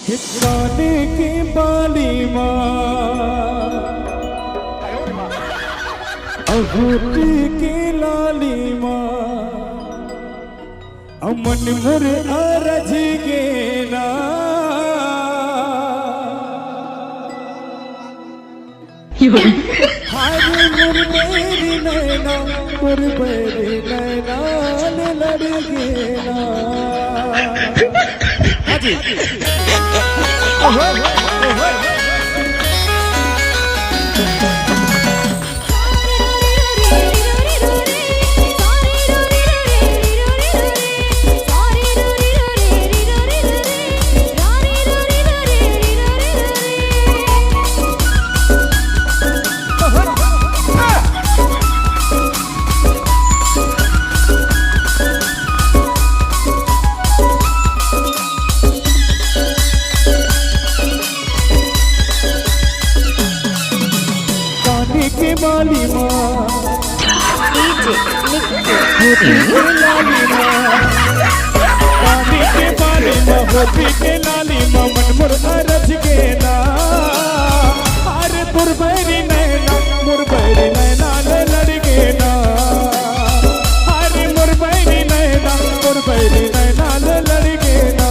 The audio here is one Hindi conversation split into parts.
हिस्साने की बाली माँ अबूटी की लाली माँ अमन मुर अरज गेना हारी मुर मेरी नैना मुर मेरी नैना लड़ गेना हाजी बाली माँ पानी के बाली माँ होती के लाली माँ मन मुर अरज गेना अरे तुरबैरी नैना मुरबैरी नैना लड़ गेना अरे मुरबैरी नैना मुरबैरी नैना लड़ गेना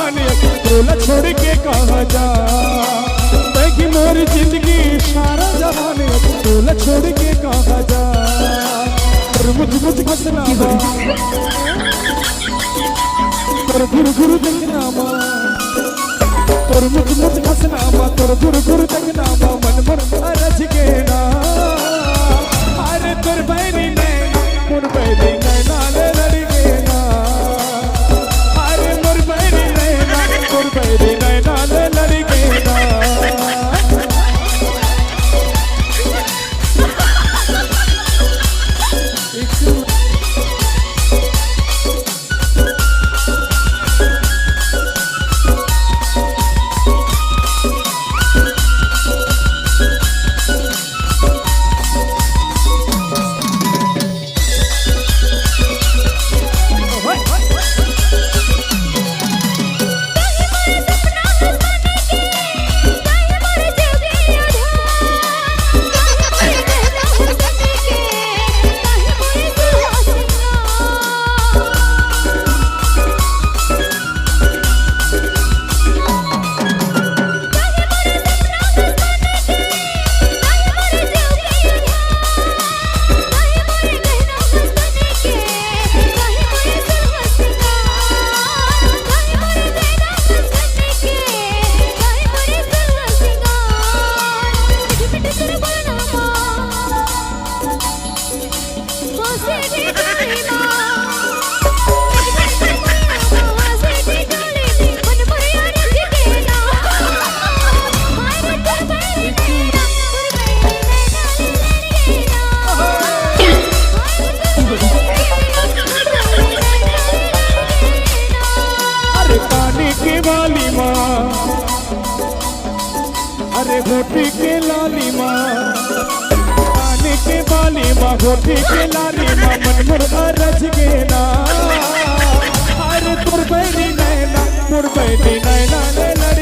छोड़ के कहा जा देखी मोर जिंदगी सारा जहान तोला छोड़ के कहा जा और मुझ हंसना तोर गुरु देखना तोर मुझ हंसना तोर गुरु देखना मन मन अरज गेना अरे तोर बैरी नैना मोर बैरी नैना लड़ गेना अरे मोर बैरी नैना मोर बैरी नैना लड़ गेना अरे होठी के लाली माँ काने के बाली माँ होठी के लाली माँ मन मुर अरज गेना अरे तुर बैरी नैना लड़